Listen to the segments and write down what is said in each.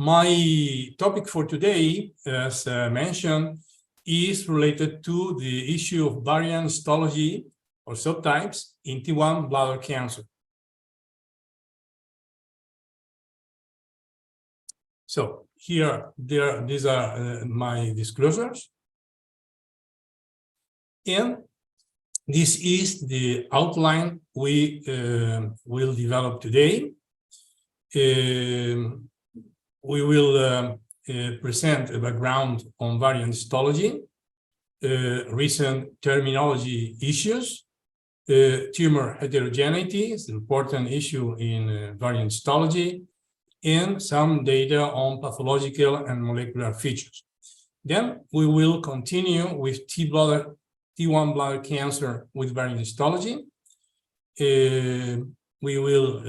My topic for today, as mentioned, is related to the issue of variant histology or subtypes in T1 bladder cancer. So here, these are my disclosures. And this is the outline we will develop today. We will present a background on variant histology, recent terminology issues, tumor heterogeneity is an important issue in variant histology, and some data on pathological and molecular features. Then we will continue with T1 bladder cancer with variant histology. We will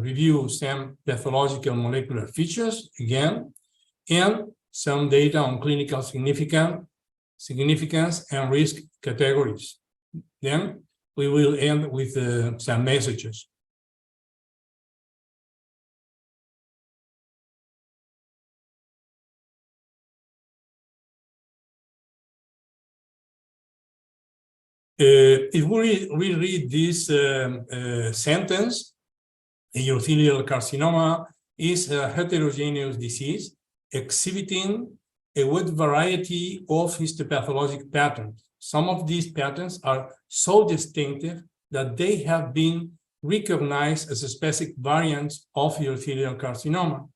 review some pathological molecular features again, and some data on clinical significance and risk categories. Then we will end with some messages. If we read this sentence, urothelial carcinoma is a heterogeneous disease exhibiting a wide variety of histopathologic patterns. Some of these patterns are so distinctive that they have been recognized as specific variants of urothelial carcinoma.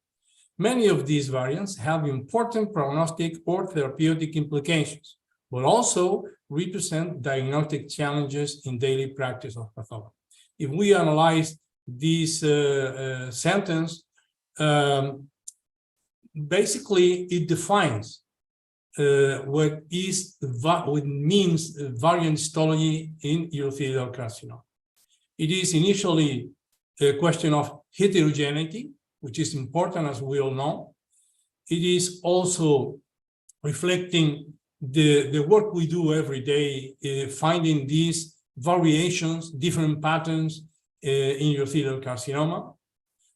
Many of these variants have important prognostic or therapeutic implications, but also represent diagnostic challenges in daily practice of pathology. If we analyze this sentence, basically it defines what means variant histology in urothelial carcinoma. It is initially a question of heterogeneity, which is important, as we all know. It is also reflecting the work we do every day, finding these variations, different patterns in urothelial carcinoma.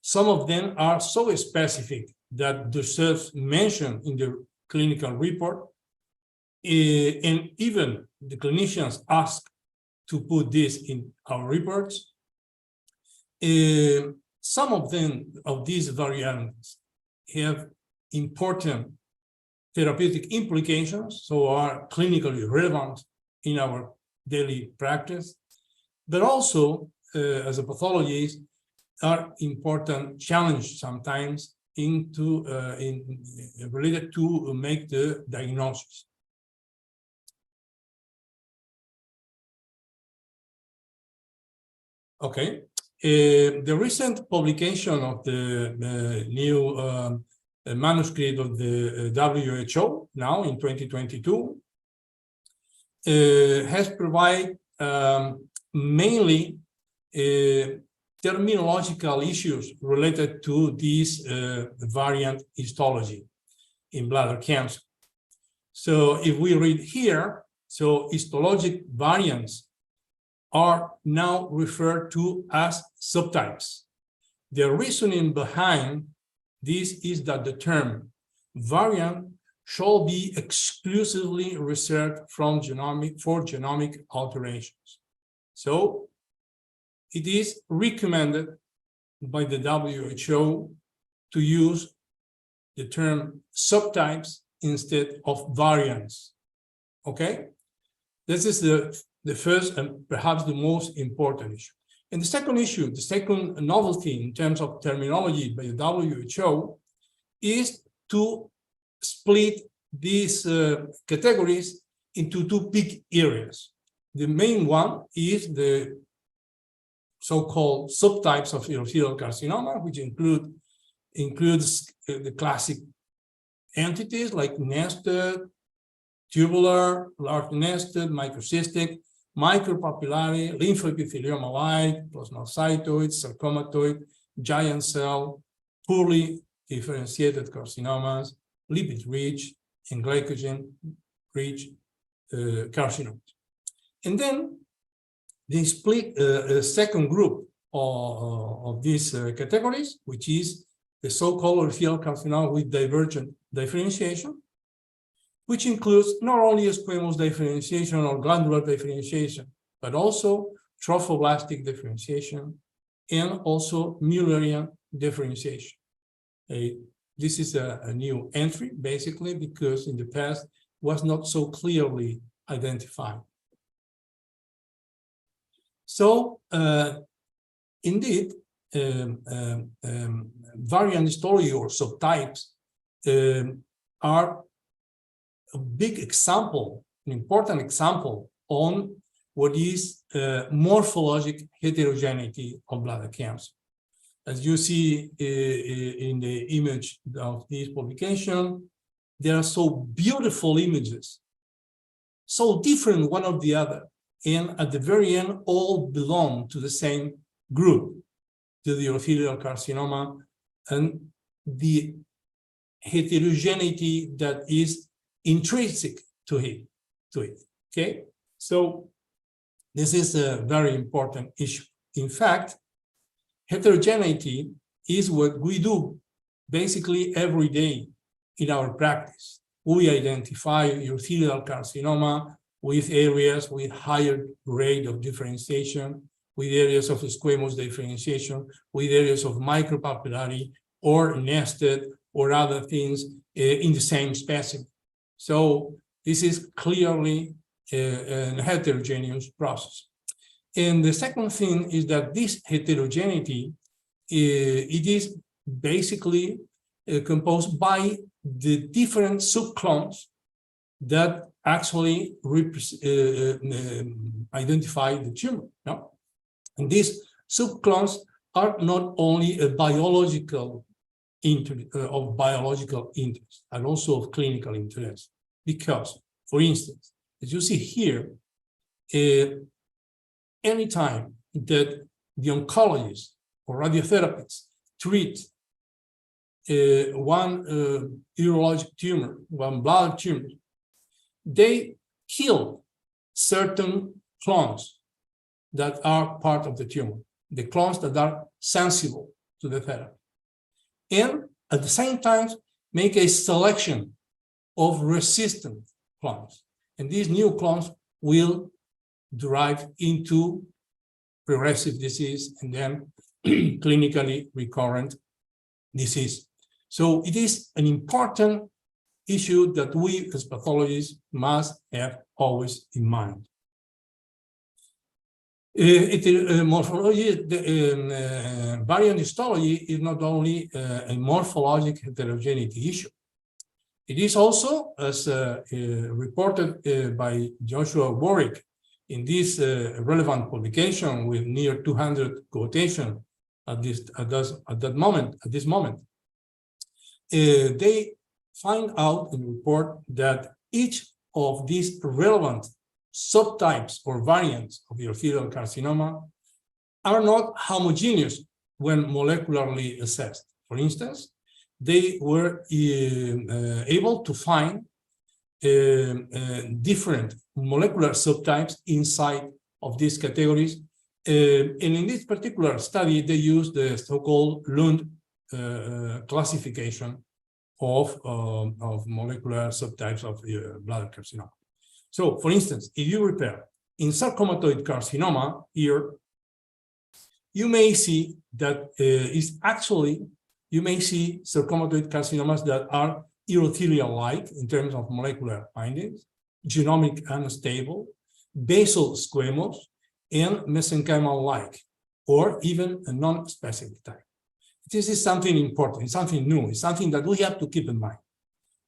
Some of them are so specific that deserve mention in the clinical report, and even the clinicians ask to put this in our reports. Some of these variants have important therapeutic implications, so are clinically relevant in our daily practice, but also, as a pathologist, are important challenge sometimes related to make the diagnosis. Okay, the recent publication of the new manuscript of the WHO now in 2022 has provided mainly terminological issues related to this variant histology in bladder cancer. So if we read here, so histologic variants are now referred to as subtypes. The reasoning behind this is that the term variant shall be exclusively reserved for genomic alterations. So it is recommended by the WHO to use the term subtypes instead of variants. Okay? This is the first and perhaps the most important issue. And the second issue, the second novelty in terms of terminology by the WHO is to split these categories into two big areas. The main one is the so-called subtypes of urothelial carcinoma, which includes the classic entities like nested, tubular, large nested, microcystic, micropopular, lymphoepithelioma-like, plasmacytoid, sarcomatoid, giant cell, poorly differentiated carcinomas, lipid-rich, and glycogen-rich carcinomas. And then they split a second group of these categories, which is the so-called urothelial carcinoma with divergent differentiation, which includes not only squamous differentiation or glandular differentiation, but also trophoblastic differentiation and also Müllerian differentiation. This is a new entry, basically, because in the past was not so clearly identified. So, indeed, variant histology or subtypes are a big example, an important example on what is morphologic heterogeneity of bladder cancer. As you see in the image of this publication, there are so beautiful images, so different one of the other, and at the very end, all belong to the same group, to the urothelial carcinoma, and the heterogeneity that is intrinsic to it. Okay, so this is a very important issue. In fact, heterogeneity is what we do basically every day in our practice. We identify urothelial carcinoma with areas with higher rate of differentiation, with areas of squamous differentiation, with areas of micropopularity or nested or other things in the same specimen. So this is clearly a heterogeneous process. And the second thing is that this heterogeneity, it is basically composed by the different subclones that actually identify the tumor. No? And these subclones are not only a biological of biological interest, and also of clinical interest. Because, for instance, as you see here, anytime that the oncologist or radiotherapists treat one urologic tumor, one bladder tumor, they kill certain clones that are part of the tumor, the clones that are sensible to the therapy. And at the same time, make a selection of resistant clones. And these new clones will derive into progressive disease and then clinically recurrent disease. So it is an important issue that we as pathologists must have always in mind. Morphology, variant histology is not only a morphologic heterogeneity issue. It is also, as reported by Joshua Warwick in this relevant publication with near 200 quotations at this moment, they find out and report that each of these relevant subtypes or variants of urothelial carcinoma are not homogeneous when molecularly assessed. For instance, they were able to find different molecular subtypes inside of these categories. And in this particular study, they used the so-called Lund classification of molecular subtypes of bladder carcinoma. So, for instance, if you repair in sarcomatoid carcinoma here, you may see that you may see sarcomatoid carcinomas that are urothelial-like in terms of molecular findings, genomic unstable, basal squamous, and mesenchymal-like, or even a non-specific type. This is something important, it's something new, it's something that we have to keep in mind.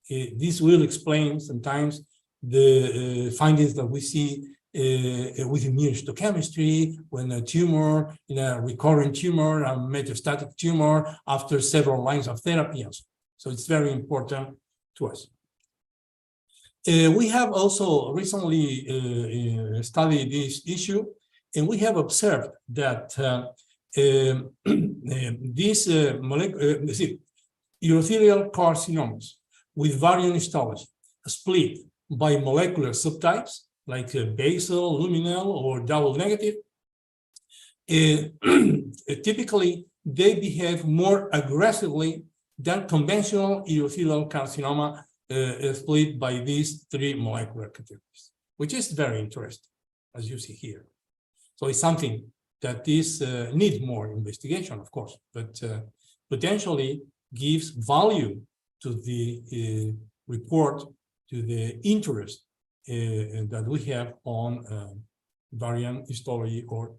This will explain sometimes the findings that we see with immunohistochemistry when a tumor, in a recurrent tumor, a metastatic tumor after several lines of therapy. So it's very important to us. We have also recently studied this issue, and we have observed that these urothelial carcinomas with variant histology split by molecular subtypes like basal, luminal, or double negative. Typically, they behave more aggressively than conventional urothelial carcinoma split by these three molecular categories, which is very interesting, as you see here. So it's something that is needs more investigation, of course, but potentially gives value to the report, to the interest that we have on variant histology or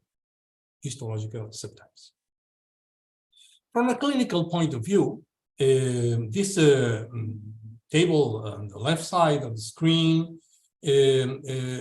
histological subtypes. From a clinical point of view, this table on the left side of the screen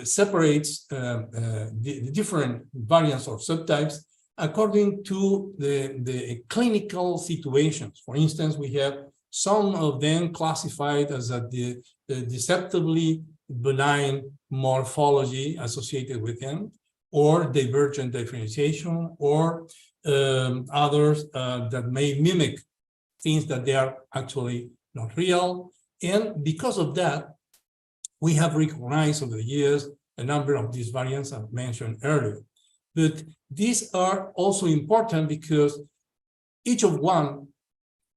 separates the different variants or subtypes according to the clinical situations. For instance, we have some of them classified as the deceptively benign morphology associated with them, or divergent differentiation, or others that may mimic things that they are actually not real. And because of that, we have recognized over the years a number of these variants I've mentioned earlier. But these are also important because each of one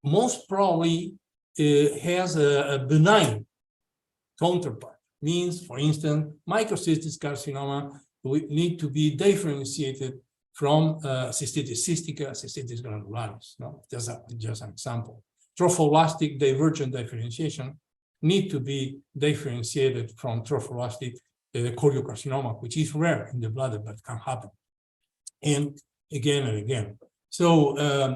most probably has a benign counterpart. Means, for instance, microcystic carcinoma will need to be differentiated from cystitis cystica, cystitis glandularis. No, just an example. Trophoblastic divergent differentiation need to be differentiated from trophoblastic choriocarcinoma, which is rare in the bladder but can happen, and again. So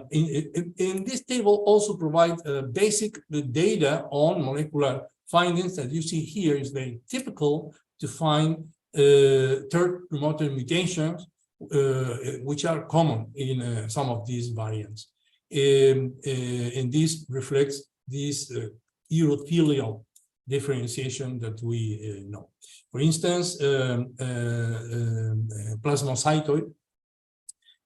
in this table also provides basic data on molecular findings that you see here. Is very typical to find third promoter mutations, which are common in some of these variants. And this reflects this urothelial differentiation that we know. For instance, plasmacytoid,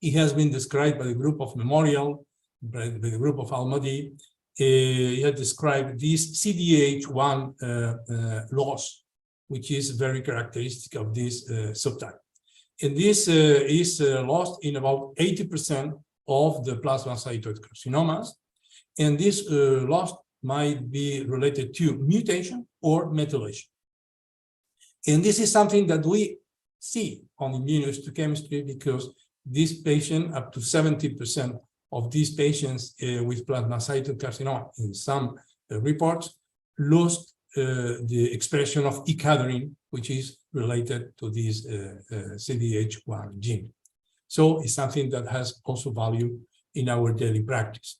it has been described by the group of Memorial, by the group of Almadi. He had described this CDH1 loss, which is very characteristic of this subtype. And this is lost in about 80% of the plasmacytoid carcinomas. And this loss might be related to mutation or methylation. And this is something that we see on immunohistochemistry because this patient, up to 70% of these patients with plasmacytoid carcinoma in some reports, lost the expression of E-cadherin, which is related to this CDH1 gene. So it's something that has also value in our daily practice.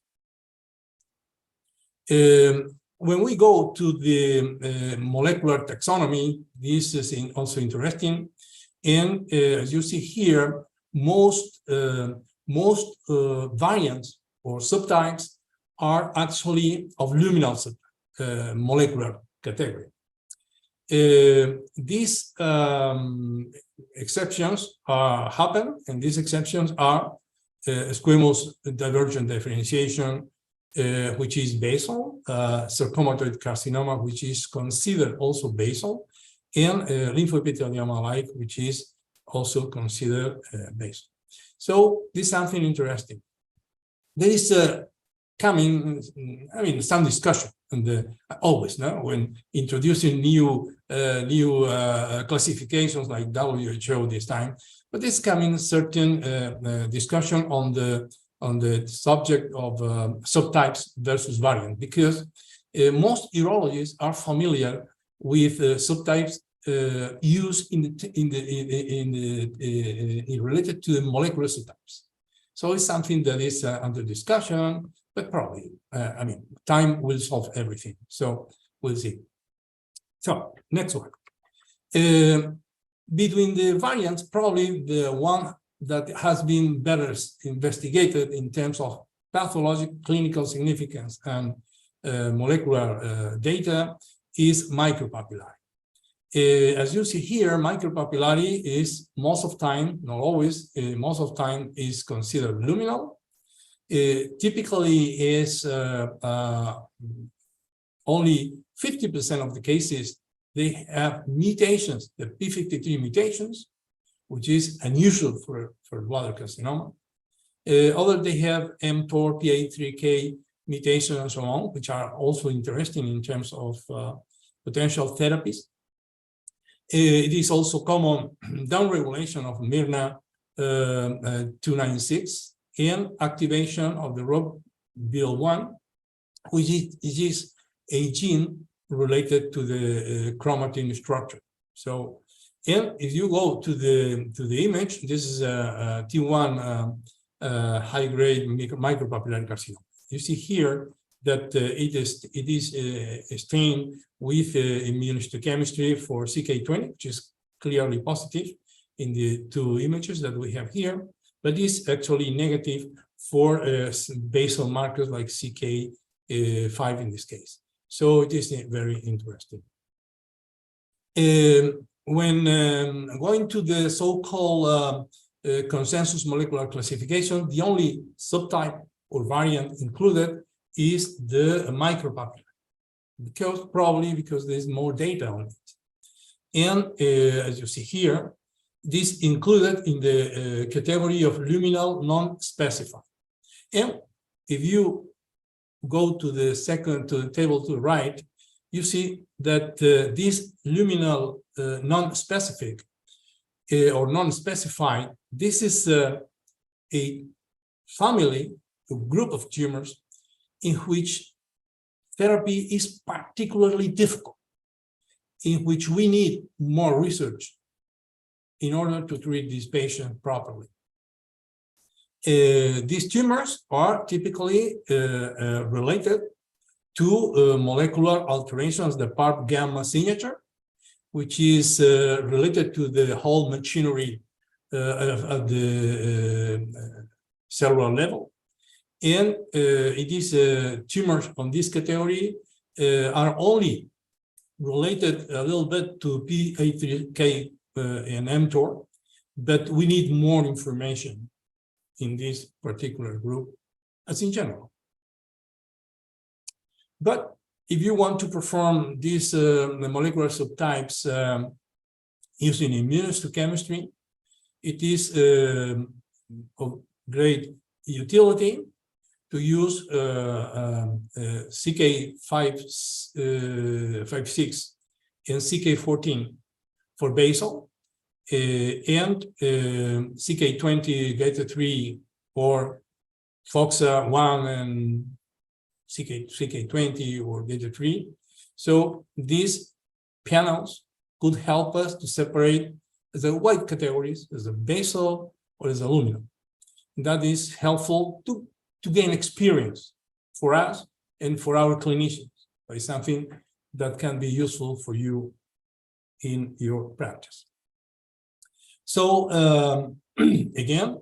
When we go to the molecular taxonomy, this is also interesting. And as you see here, most variants or subtypes are actually of luminal molecular category. These exceptions happen, and these exceptions are squamous divergent differentiation, which is basal, sarcomatoid carcinoma, which is considered also basal, and lymphoepithelioma-like, which is also considered basal. So this is something interesting. There is some discussion, and always, no, when introducing new classifications like WHO this time, but there's coming certain discussion on the subject of subtypes versus variant, because most urologists are familiar with subtypes used related to the molecular subtypes. So it's something that is under discussion, but probably, time will solve everything. So we'll see. So next one. Between the variants, probably the one that has been better investigated in terms of pathologic clinical significance and molecular data is micropopular. As you see here, micropopularity is most of time, not always, most of time is considered luminal. Typically is only 50% of the cases they have mutations, the p53 mutations, which is unusual for bladder carcinoma. Other, they have mTOR, PI3K mutation and so on, which are also interesting in terms of potential therapies. It is also common downregulation of Myrna 296 and activation of the ROBBIL1, which is a gene related to the chromatin structure. So, and if you go to the image, this is a T1 high-grade micropopular carcinoma. You see here that it is stained with immunohistochemistry for CK20, which is clearly positive in the two images that we have here, but is actually negative for basal markers like CK5 in this case. So it is very interesting. When going to the so-called consensus molecular classification, the only subtype or variant included is the micropopular, probably because there's more data on it. And as you see here, this included in the category of luminal non-specified. And if you go to the table to the right, you see that this luminal non-specific or non-specified, this is a family, a group of tumors in which therapy is particularly difficult, in which we need more research in order to treat these patients properly. These tumors are typically related to molecular alterations, the PARP gamma signature, which is related to the whole machinery of the cellular level. And it is tumors on this category are only related a little bit to PI3K and mTOR, but we need more information in this particular group as in general. But if you want to perform these molecular subtypes using immunohistochemistry, it is of great utility to use CK56 and CK14 for basal, and CK20 beta3 or FOXA1 and CK20 or beta3. So these panels could help us to separate the white categories as a basal or as a luminal. That is helpful to gain experience for us and for our clinicians. It's something that can be useful for you in your practice. So again,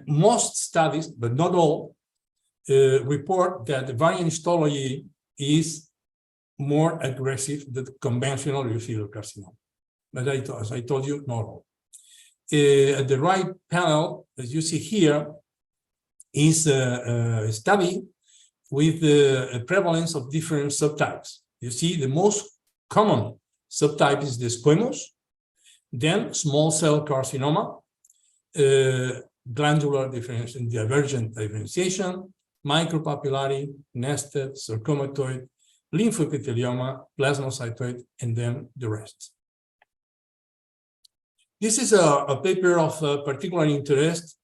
most studies, but not all, report that the variant histology is more aggressive than conventional urothelial carcinoma. But as I told you, not all. At the right panel, as you see here, is a study with the prevalence of different subtypes. You see, the most common subtype is the squamous, then small cell carcinoma, glandular differentiation, divergent differentiation, micropapillary, nested, sarcomatoid, lymphoepithelioma, plasmacytoid, and then the rest. This is a paper of particular interest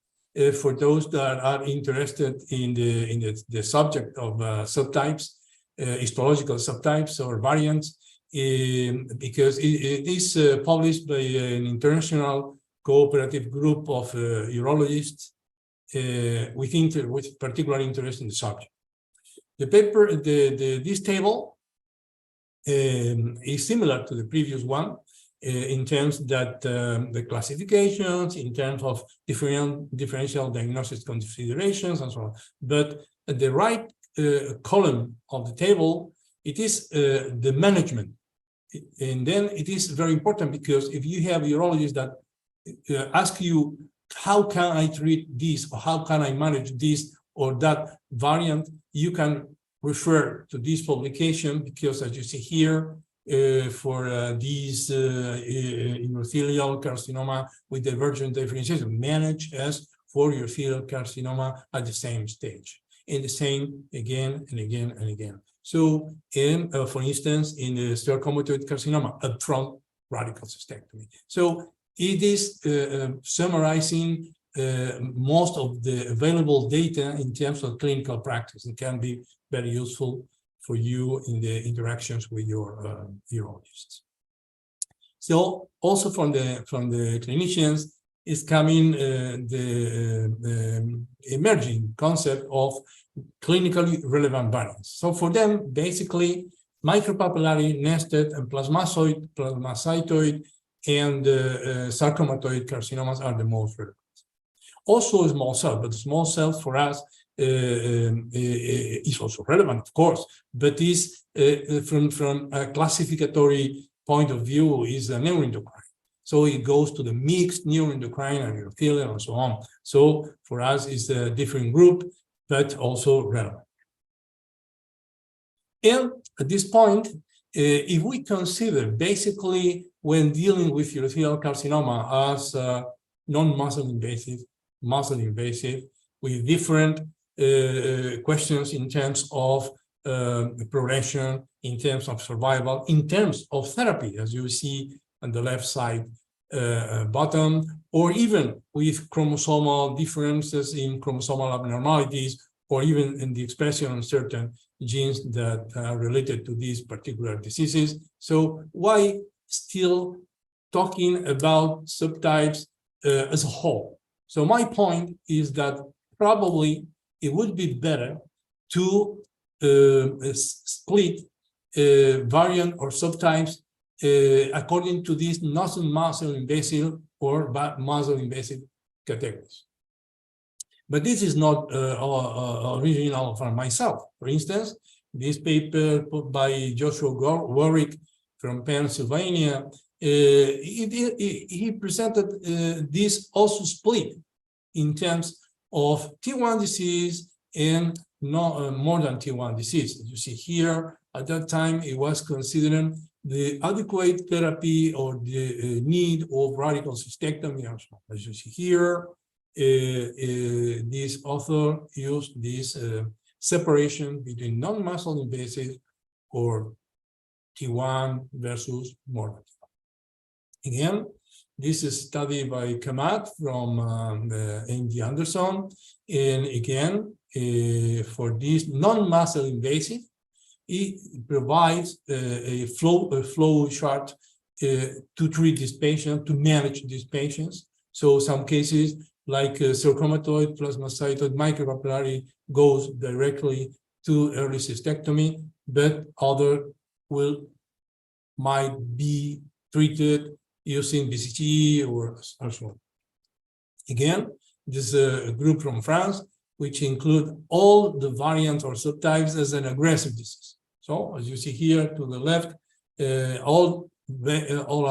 for those that are interested in the subject of subtypes, histological subtypes or variants, because it is published by an international cooperative group of urologists with particular interest in the subject. The paper, this table is similar to the previous one in terms that the classifications, in terms of differential diagnosis considerations, and so on. But at the right column of the table, it is the management. And then it is very important because if you have urologists that ask you, how can I treat this, or how can I manage this or that variant, you can refer to this publication because, as you see here, for these urothelial carcinoma with divergent differentiation, managed as for urothelial carcinoma at the same stage, and the same again and again and again. So, for instance, in the sarcomatoid carcinoma, upfront radical cystectomy. So, it is summarizing most of the available data in terms of clinical practice, and can be very useful for you in the interactions with your urologists. So, also from the clinicians is coming the emerging concept of clinically relevant variants. So for them, basically, micropapillary, nested, and plasmacytoid, and sarcomatoid carcinomas are the most relevant. Also small cell, but small cells for us is also relevant, of course, but is from a classificatory point of view is a neuroendocrine. So it goes to the mixed neuroendocrine and urothelial and so on. So for us, it's a different group, but also relevant. And at this point, if we consider basically when dealing with urothelial carcinoma as non-muscle invasive, muscle invasive, with different questions in terms of progression, in terms of survival, in terms of therapy, as you see on the left side bottom, or even with chromosomal differences in chromosomal abnormalities, or even in the expression of certain genes that are related to these particular diseases. So why still talking about subtypes as a whole? So my point is that probably it would be better to split variant or subtypes according to these non-muscle invasive or muscle invasive categories. But this is not original from myself. For instance, this paper put by Joshua Warwick from Pennsylvania, he presented this also split in terms of T1 disease and more than T1 disease. As you see here, at that time, it was considering the adequate therapy or the need of radical cystectomy. As you see here, this author used this separation between non-muscle invasive or T1 versus more than T1. Again, this is a study by Kamat from MD Anderson, and again, for this non-muscle invasive, it provides a flow chart to treat these patients, to manage these patients. So some cases like sarcomatoid, plasmacytoid, micropapillary goes directly to early cystectomy, but other might be treated using BCG or so on. Again, this is a group from France, which include all the variants or subtypes as an aggressive disease. So as you see here to the left, all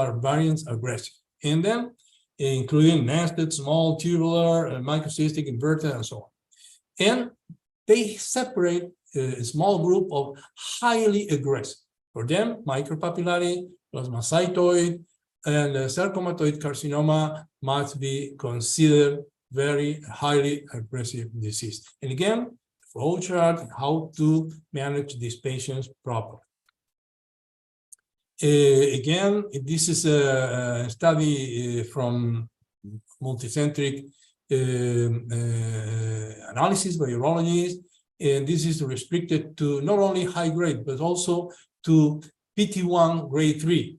our variants are aggressive. And then including nested, small, tubular, microcystic, inverted, and so on. And they separate a small group of highly aggressive. For them, micropapillary, plasmacytoid, and sarcomatoid carcinoma must be considered very highly aggressive disease. And again, flow chart, how to manage these patients properly. Again, this is a study from multicentric analysis by urologists, and this is restricted to not only high grade, but also to PT1 grade 3.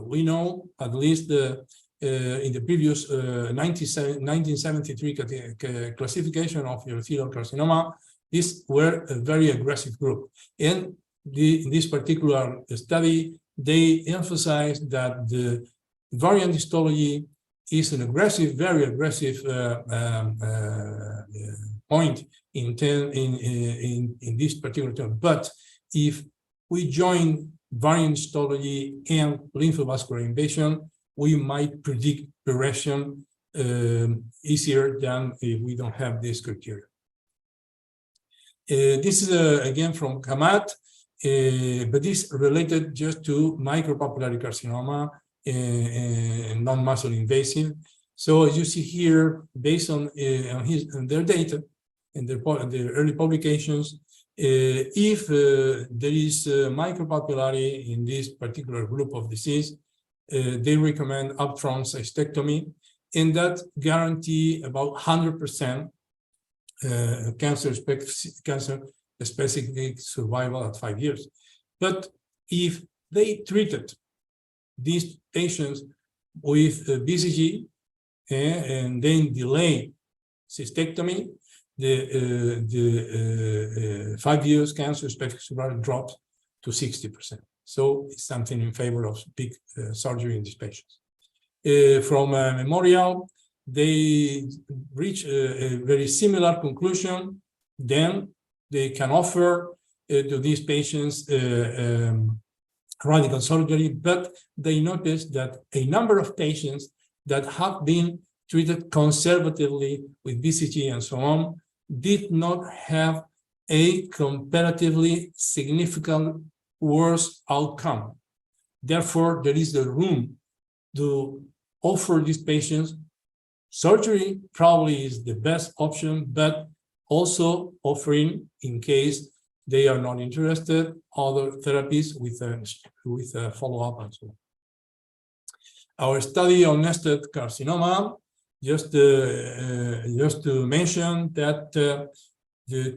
We know, at least in the previous 1973 classification of urothelial carcinoma, these were a very aggressive group. And in this particular study, they emphasized that the variant histology is an aggressive, very aggressive point in this particular term. But if we join variant histology and lymphovascular invasion, we might predict progression easier than if we don't have this criteria. This is again from Kamat, but this related just to micropapillary carcinoma and non-muscle invasive. So as you see here, based on their data and their early publications, if there is micropopularity in this particular group of disease, they recommend upfront cystectomy, and that guarantee about 100% cancer-specific survival at 5 years. But if they treated these patients with BCG and then delay cystectomy, the 5 years cancer-specific survival drops to 60%. So it's something in favor of big surgery in these patients. From Memorial, they reach a very similar conclusion. Then they can offer to these patients radical surgery, but they noticed that a number of patients that have been treated conservatively with BCG and so on did not have a comparatively significant worse outcome. Therefore, there is the room to offer these patients surgery. Probably is the best option, but also offering, in case they are not interested, other therapies with a follow-up and so on. Our study on nested carcinoma, just to mention that the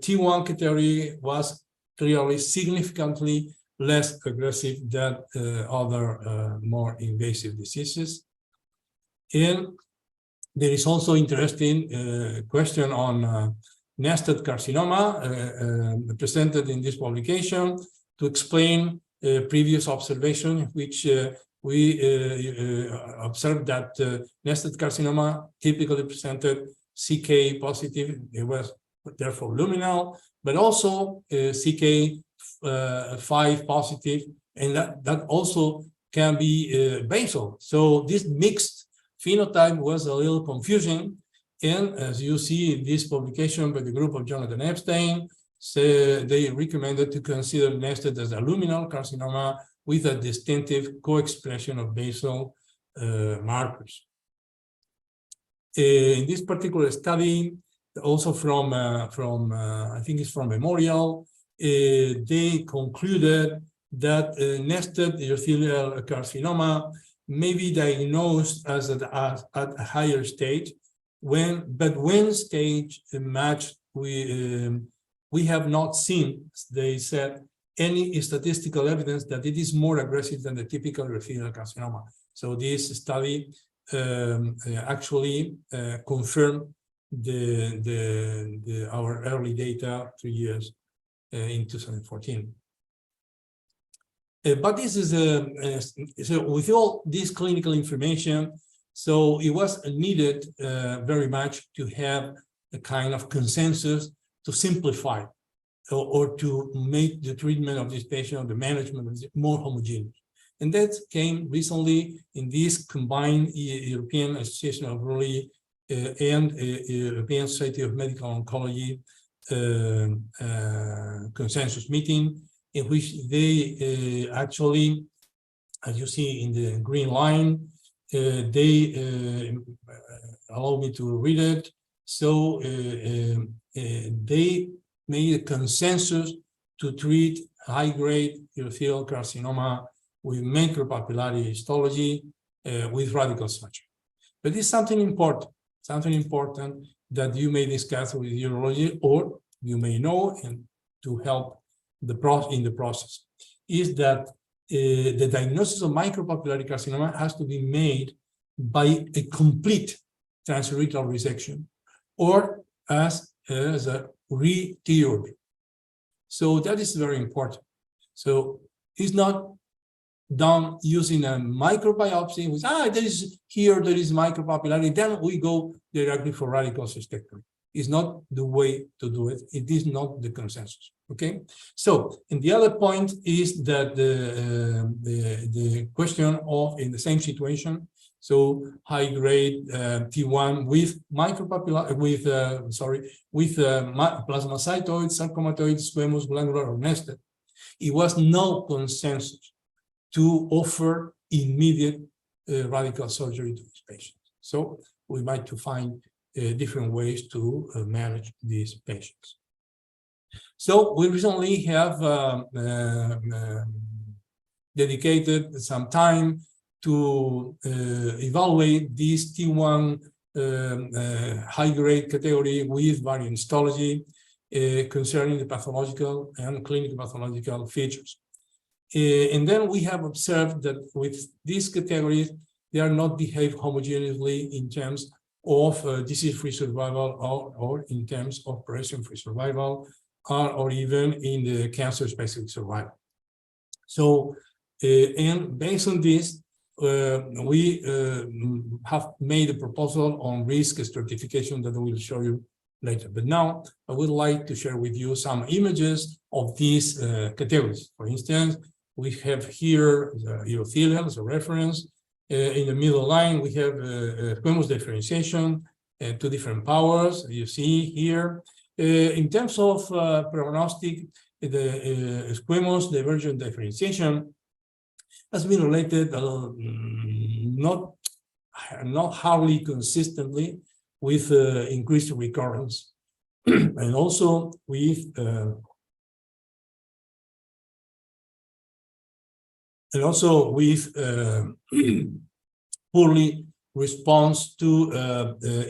T1 category was clearly significantly less aggressive than other more invasive diseases. And there is also interesting question on nested carcinoma presented in this publication to explain previous observation, which we observed that nested carcinoma typically presented CK positive. It was therefore luminal, but also CK5 positive, and that also can be basal. So this mixed phenotype was a little confusing. And as you see in this publication by the group of Jonathan Epstein, they recommended to consider nested as a luminal carcinoma with a distinctive co-expression of basal markers. In this particular study, also from I think it's from Memorial, they concluded that nested urothelial carcinoma may be diagnosed as at a higher stage, when stage matched, we have not seen, they said, any statistical evidence that it is more aggressive than the typical urothelial carcinoma. So this study actually confirmed our early data 3 years in 2014. But this is so with all this clinical information, so it was needed very much to have a kind of consensus to simplify or to make the treatment of this patient or the management of more homogeneous. And that came recently in this combined European Association of Urology and European Society of Medical Oncology consensus meeting, in which they actually, as you see in the green line, they allow me to read it. So they made a consensus to treat high-grade urothelial carcinoma with micropopular histology with radical surgery. But it's something important that you may discuss with urology, or you may know, and to help in the process, is that the diagnosis of micropopular carcinoma has to be made by a complete transurethral resection or as a re-theory. So that is very important. So it's not done using a microbiopsy with, there is micropopularity, then we go directly for radical cystectomy. It's not the way to do it. It is not the consensus. Okay. So, and the other point is that the question of, in the same situation, so high grade T1 with micropopular with plasmacytoid, sarcomatoid, squamous, glandular, or nested, it was no consensus to offer immediate radical surgery to these patients. So we might to find different ways to manage these patients. So we recently have dedicated some time to evaluate this T1 high-grade category with variant histology concerning the pathological and clinical pathological features. And then we have observed that with these categories, they are not behave homogeneously in terms of disease-free survival or in terms of progression-free survival or even in the cancer-specific survival. So, and based on this, we have made a proposal on risk stratification that I will show you later. But now I would like to share with you some images of these categories. For instance, we have here urothelial as a reference. In the middle line, we have squamous differentiation, two different powers you see here. In terms of prognostic, the squamous divergent differentiation has been related not hardly consistently with increased recurrence, and also with poorly response to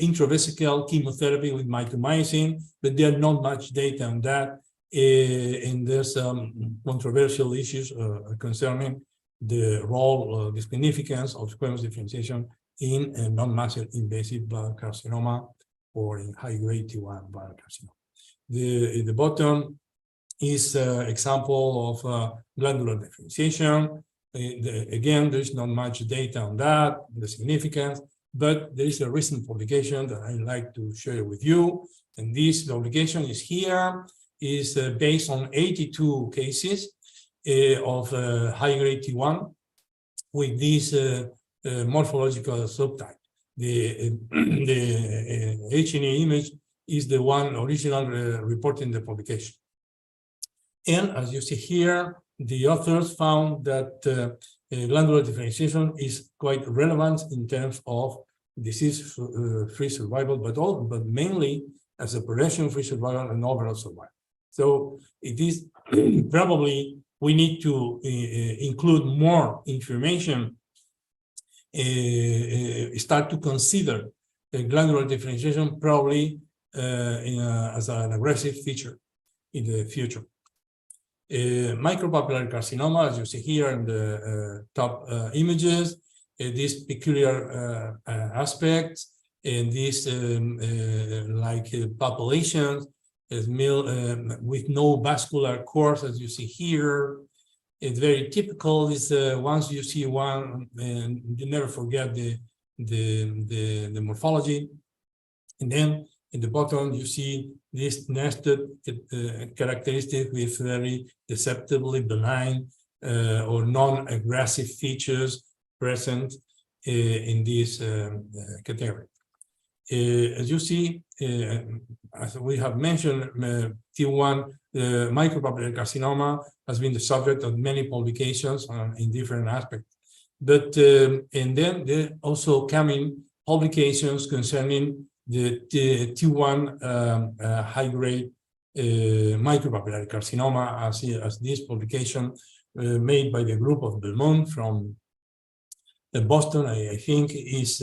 intravesical chemotherapy with mitomycin, but there are not much data on that, and there's some controversial issues concerning the role, the significance of squamous differentiation in non-muscle invasive bladder carcinoma or in high-grade T1 bladder carcinoma. The bottom is an example of glandular differentiation. Again, there's not much data on that, the significance, but there is a recent publication that I'd like to share with you. And this publication is here, is based on 82 cases of high-grade T1 with this morphological subtype. The H&E image is the one original reported in the publication. And as you see here, the authors found that glandular differentiation is quite relevant in terms of disease-free survival, but mainly as a progression-free survival and overall survival. So it is probably we need to include more information, start to consider the glandular differentiation probably as an aggressive feature in the future. Micropopular carcinoma, as you see here in the top images, this peculiar aspect, and this populations with no vascular course, as you see here. It's very typical. Is once you see one, and you never forget the morphology. And then in the bottom, you see this nested characteristic with very deceptively benign or non-aggressive features present in this category. As you see, as we have mentioned, T1 micropopular carcinoma has been the subject of many publications in different aspects. But and then there also coming publications concerning the T1 high-grade micropopular carcinoma, as this publication made by the group of Belmont from Boston, I think, is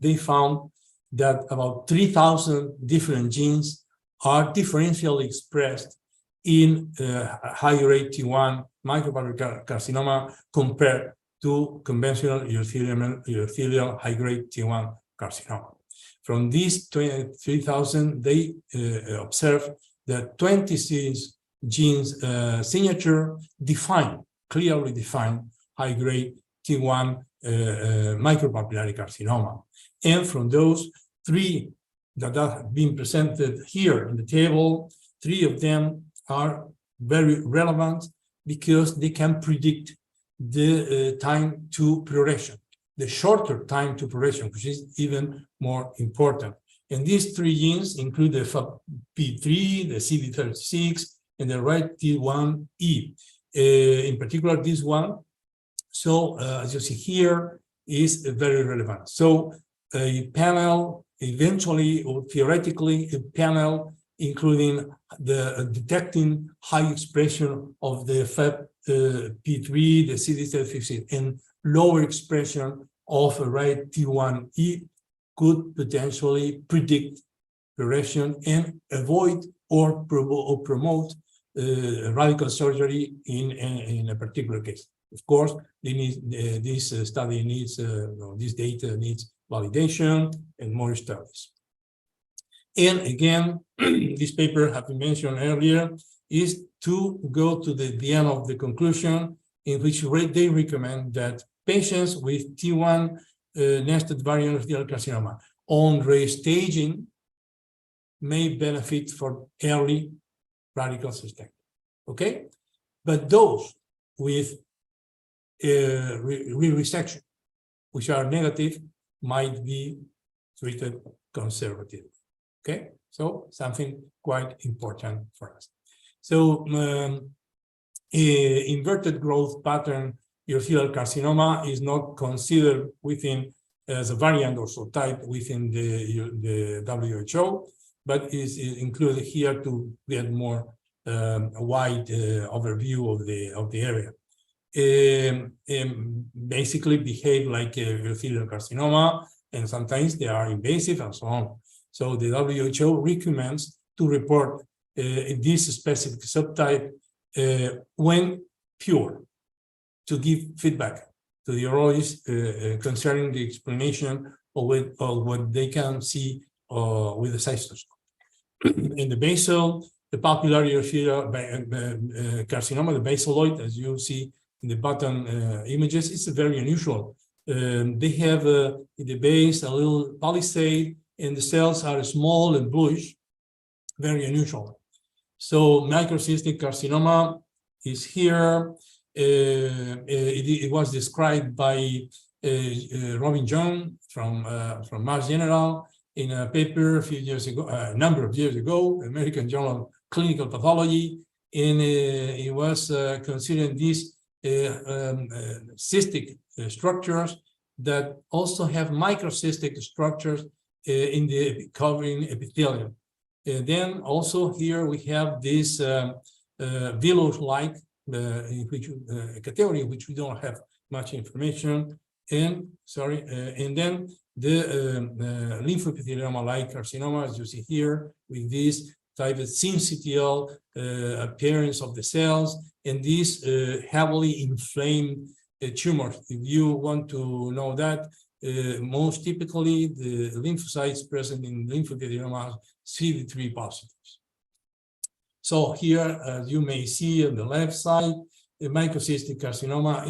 they found that about 3,000 different genes are differentially expressed in high-grade T1 micropopular carcinoma compared to conventional urothelial high-grade T1 carcinoma. From these 3,000, they observed that 26 genes signature clearly define high-grade T1 micropopular carcinoma. And from those 3 that have been presented here in the table, 3 of them are very relevant because they can predict the time to progression, the shorter time to progression, which is even more important. And these 3 genes include the FAP3, the CD36, and the right T1E. In particular, this one, so as you see here, is very relevant. So a panel, eventually or theoretically a panel including the detecting high expression of the FEP3, the CD36, and lower expression of a right T1E could potentially predict progression and avoid or promote radical surgery in a particular case. Of course, this study needs, this data needs validation and more studies. And again, this paper, have been mentioned earlier, is to go to the end of the conclusion in which they recommend that patients with T1 nested variant urothelial carcinoma on restaging may benefit from early radical cystectomy. Okay, but those with resection, which are negative, might be treated conservatively. Okay, so something quite important for us. So inverted growth pattern urothelial carcinoma is not considered within as a variant or subtype within the WHO, but is included here to get more wide overview of the area. Basically behave like urothelial carcinoma, and sometimes they are invasive and so on. So the WHO recommends to report this specific subtype when pure, to give feedback to the urologist concerning the explanation of what they can see with the cystoscope. In the basal, the papillary urothelial carcinoma, the basaloid, as you see in the bottom images, it's very unusual. They have in the base a little palisade, and the cells are small and bluish, very unusual. So microcystic carcinoma is here. It was described by Robin John from Mass General in a paper a few years ago, a number of years ago, American Journal of Clinical Pathology, and it was considering these cystic structures that also have microcystic structures in the covering epithelium. And then also here we have this villus-like category in which we don't have much information, and and then the lymphoepithelioma-like carcinoma, as you see here, with this type of syncytial appearance of the cells, and these heavily inflamed tumors. If you want to know that, most typically the lymphocytes present in lymphoepithelioma are CD3 positives. So here, as you may see on the left side, the microcystic carcinoma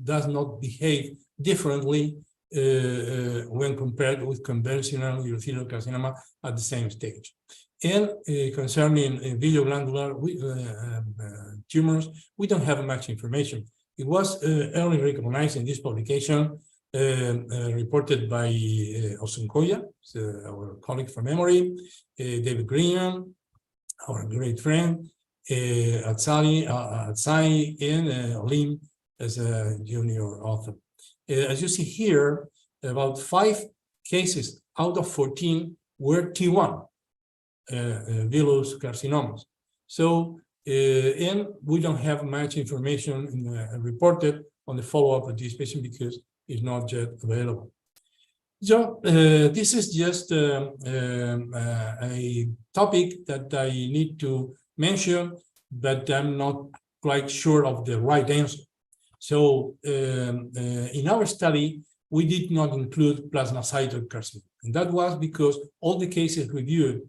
does not behave differently when compared with conventional urothelial carcinoma at the same stage. And concerning videoglandular tumors, we don't have much information. It was early recognized in this publication reported by Osunkoya, our colleague from memory, David Green, our great friend, Atsai, and Lim as a junior author. As you see here, about 5 cases out of 14 were T1 villus carcinomas. So, and we don't have much information reported on the follow-up of this patient because it's not yet available. So this is just a topic that I need to mention, but I'm not quite sure of the right answer. So in our study, we did not include plasmacytoid carcinoma. And that was because all the cases reviewed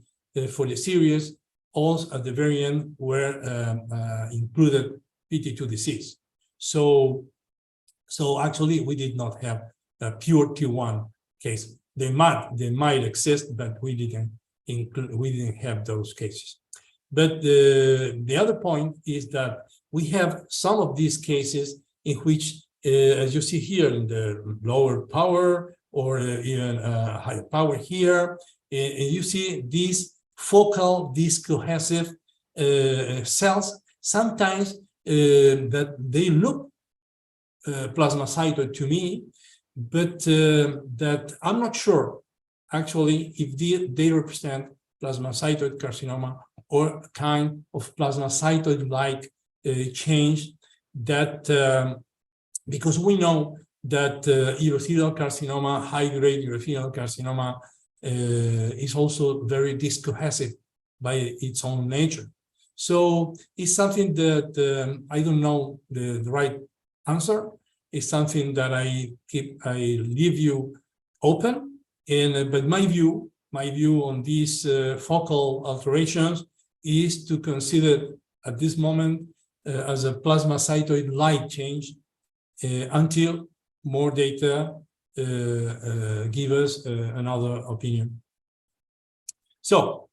for the series, all at the very end were included PT2 disease. So actually, we did not have a pure T1 case. They might exist, but we didn't have those cases. But the other point is that we have some of these cases in which, as you see here in the lower power or even higher power here, and you see these focal discohesive cells, sometimes that they look plasmacytoid to me, but that I'm not sure actually if they represent plasmacytoid carcinoma or a kind of plasmacytoid-like change that, because we know that urothelial carcinoma, high-grade urothelial carcinoma, is also very discohesive by its own nature. So it's something that I don't know the right answer. It's something that I leave you open. And but my view on these focal alterations is to consider at this moment as a plasmacytoid light change until more data give us another opinion. So,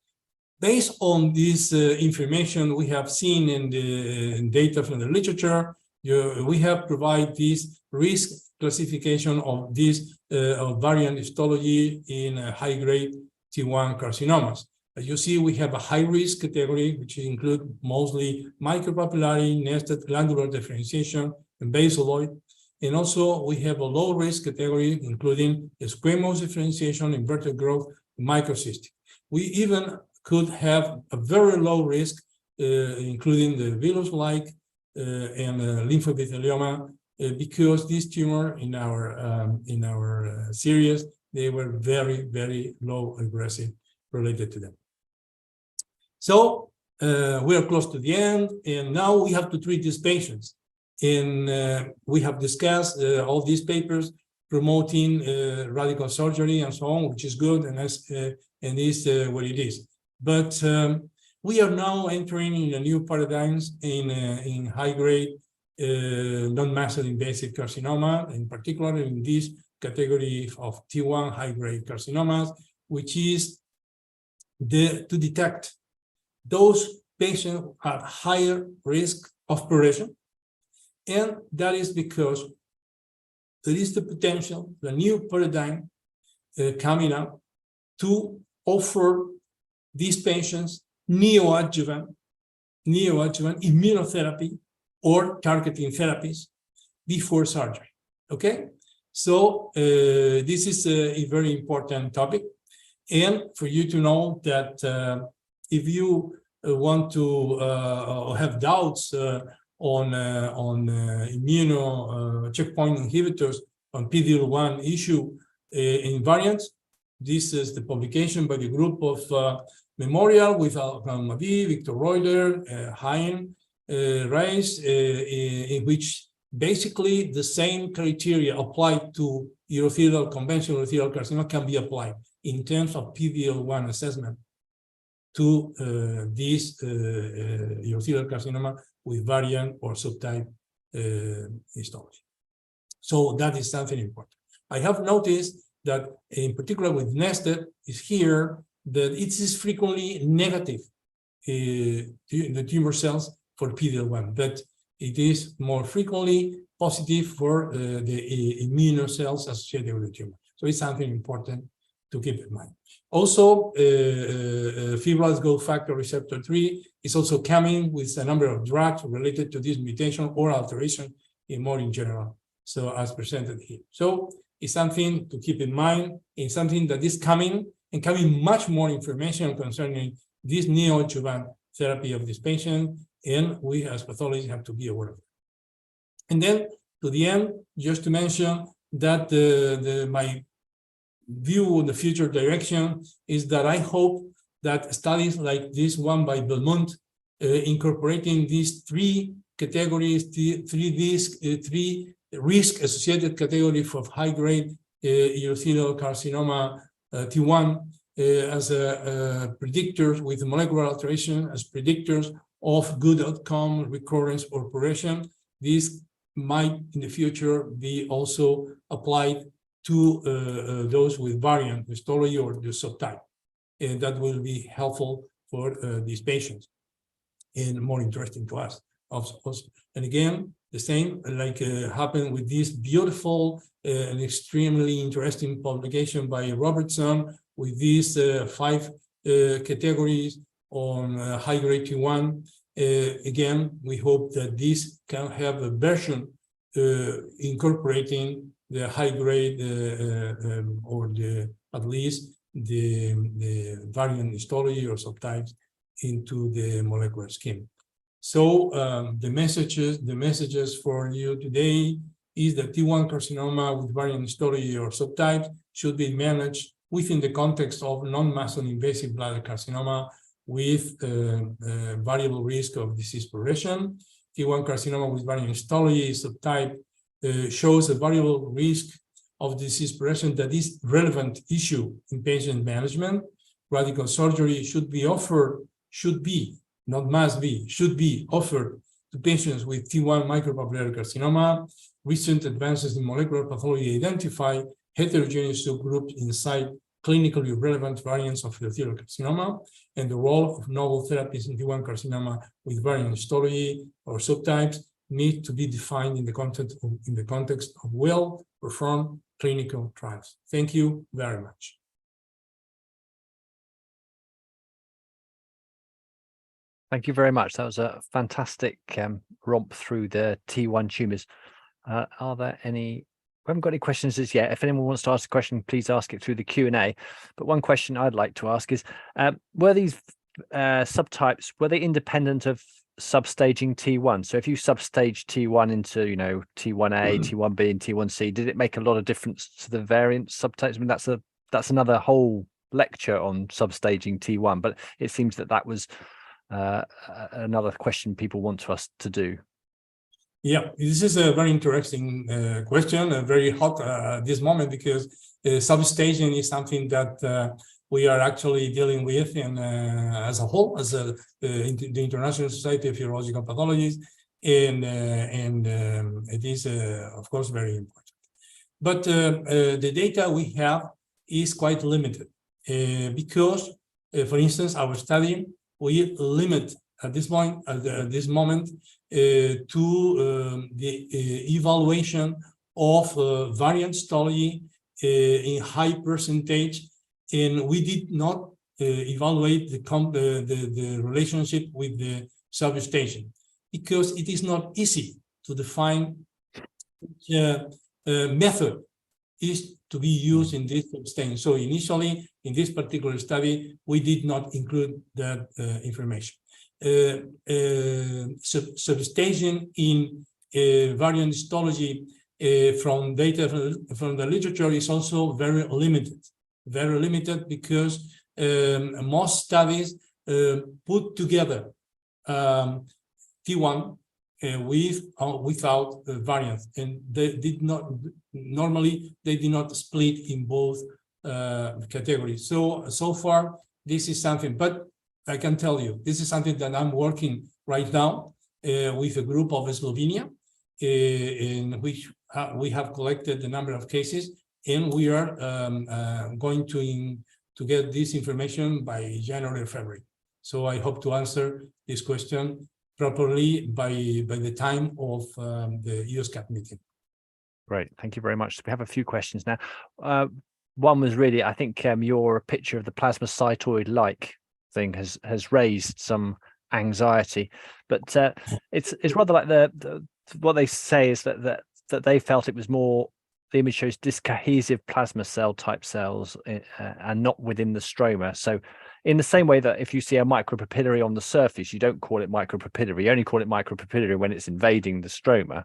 based on this information we have seen in the data from the literature, we have provided this risk classification of this variant histology in high-grade T1 carcinomas. As you see, we have a high-risk category, which include mostly micropapillary, nested glandular differentiation, and basaloid. And also, we have a low-risk category, including squamous differentiation, inverted growth, microcystic. We even could have a very low risk, including the villus-like and lymphoepithelioma, because these tumors in our series, they were very, very low aggressive related to them. So we are close to the end, and now we have to treat these patients. And we have discussed all these papers promoting radical surgery and so on, which is good, and is what it is. But we are now entering in a new paradigms in high-grade non-muscle invasive carcinoma, in particular in this category of T1 high-grade carcinomas, which is to detect those patients at higher risk of progression. And that is because there is the potential, the new paradigm coming up to offer these patients neoadjuvant immunotherapy or targeting therapies before surgery. Okay, so this is a very important topic, and for you to know that if you want to have doubts on checkpoint inhibitors on PD-L1 issue in variants, this is the publication by the group of Memorial with Mavi, Victor Reuter, Hein, Reis, in which basically the same criteria applied to conventional urothelial carcinoma can be applied in terms of PD-L1 assessment to this urothelial carcinoma with variant or subtype histology. So that is something important. I have noticed that in particular with nested is here that it is frequently negative in the tumor cells for PD-L1, but it is more frequently positive for the immune cells associated with the tumor. So it's something important to keep in mind. Also, fibroblast growth factor receptor 3 is also coming with a number of drugs related to this mutation or alteration in general, so as presented here. So it's something to keep in mind, it's something that is coming, and coming much more information concerning this neoadjuvant therapy of this patient, and we as pathologists have to be aware of it. And then to the end, just to mention that my view on the future direction is that I hope that studies like this one by Belmont, incorporating these three categories, three risk-associated categories of high-grade urothelial carcinoma T1 as predictors with molecular alteration as predictors of good outcome, recurrence, or progression. This might in the future be also applied to those with variant histology or the subtype, and that will be helpful for these patients and more interesting to us also. And again, the same like happened with this beautiful and extremely interesting publication by Robertson with these 5 categories on high-grade T1. Again, we hope that this can have a version incorporating the high grade or at least the variant histology or subtypes into the molecular scheme. So the messages for you today is that T1 carcinoma with variant histology or subtypes should be managed within the context of non-muscle invasive bladder carcinoma with variable risk of disease progression. T1 carcinoma with variant histology subtype shows a variable risk of disease progression that is relevant issue in patient management. Radical surgery should be offered, not must be, should be offered to patients with T1 micropopular carcinoma. Recent advances in molecular pathology identify heterogeneous subgroups inside clinically relevant variants of urothelial carcinoma, and the role of novel therapies in T1 carcinoma with variant histology or subtypes need to be defined in the context of well-performed clinical trials. Thank you very much. Thank you very much. That was a fantastic romp through the T1 tumors. Are there any? We haven't got any questions as yet. If anyone wants to ask a question, please ask it through the Q&A. But one question I'd like to ask is, were these subtypes, were they independent of substaging T1? So if you substage T1 into, T1A, T1B, and T1C, did it make a lot of difference to the variant subtypes? I mean, that's another whole lecture on substaging T1, but it seems that was another question people want us to do. Yeah, this is a very interesting question, very hot at this moment, because substaging is something that we are actually dealing with in, as a whole, as the International Society of Urological Pathology, and it is, of course, very important. But the data we have is quite limited because, for instance, our study, we limit at this point, at this moment, to the evaluation of variant histology in high percentage, and we did not evaluate the relationship with the substation because it is not easy to define which method is to be used in this substation. So initially, in this particular study, we did not include that information. Substation in variant histology from data from the literature is also very limited because most studies put together T1 with without variants, and they did not normally split in both categories. So far this is something, but I can tell you this is something that I'm working right now with a group of Slovenia, in which we have collected a number of cases, and we are going to get this information by January or February. So I hope to answer this question properly by the time of the ISUP meeting. Great, thank you very much. We have a few questions now. One was really, I think your picture of the plasma cytoid-like thing has raised some anxiety, but it's rather like what they say is that they felt it was more, the image shows discohesive plasma cell type cells and not within the stroma. So in the same way that if you see a micropapillary on the surface, you don't call it micropapillary, you only call it micropapillary when it's invading the stroma.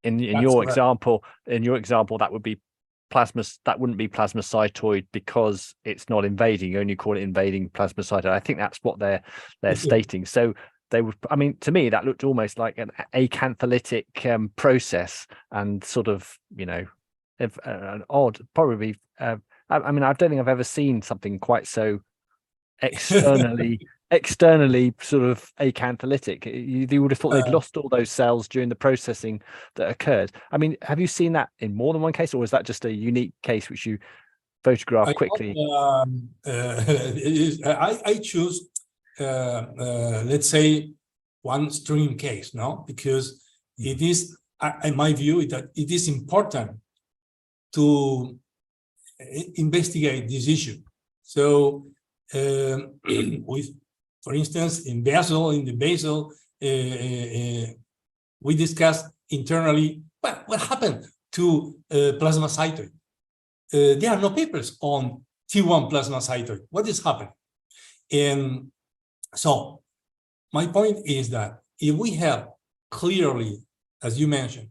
In your example, that would be plasma, that wouldn't be plasmacytoid because it's not invading, you only call it invading plasmacytoid. I think that's what they're stating. So they would, I mean, to me that looked almost like an acantholytic process, and sort of, an odd, probably I mean, I don't think I've ever seen something quite so externally sort of acantholytic. You would have thought they'd lost all those cells during the processing that occurred. I mean, have you seen that in more than one case, or is that just a unique case which you photographed quickly? I choose let's say one extreme case, because it is, in my view, that it is important to investigate this issue. So with, for instance, in the basal, we discussed internally But what happened to plasmacytoid? There are no papers on T1 plasmacytoid. What is happening? And so my point is that if we have clearly, as you mentioned,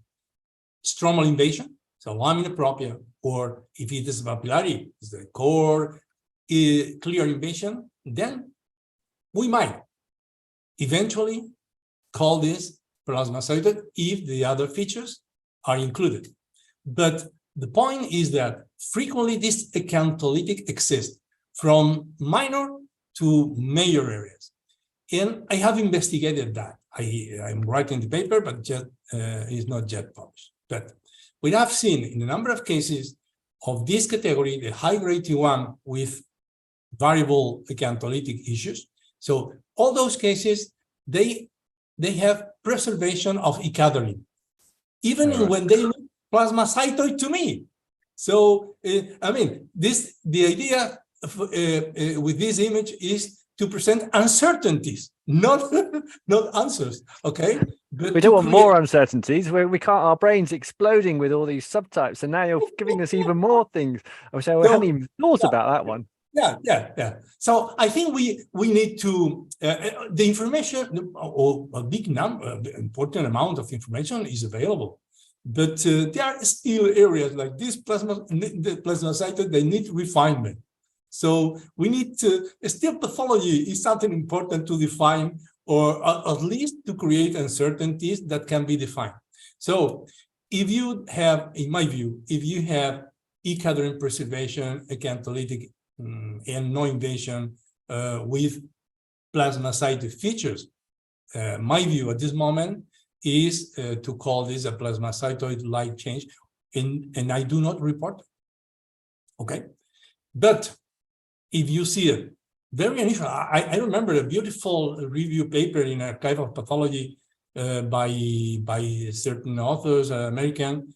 stromal invasion, so lamina propria, or if it is papillary, it's the core, clear invasion, then we might eventually call this plasmacytoid if the other features are included. But the point is that frequently this acantholytic exists from minor to major areas. And I have investigated that. I'm writing the paper, but just it's not yet published. But we have seen in a number of cases of this category, the high-grade T1 with variable acantholytic issues. So all those cases, they have preservation of ecadherin, even when they look plasmacytoid to me. So I mean, the idea with this image is to present uncertainties, not answers. Okay, but we don't want more uncertainties. We can't. Our brains exploding with all these subtypes, and now you're giving us even more things. I hadn't even thought about that one. Yeah. So I think we need to the information, or a big number, important amount of information is available, but there are still areas like this plasmacytoid, they need refinement. So we need to still pathology is something important to define, or at least to create uncertainties that can be defined. So if you have, in my view, if you have ecadherin preservation, acantholytic and no invasion with plasmacytoid features, my view at this moment is to call this a plasmacytoid light change, and I do not report it. Okay, but if you see it, very unusual. I remember a beautiful review paper in Archive of Pathology by certain authors, American,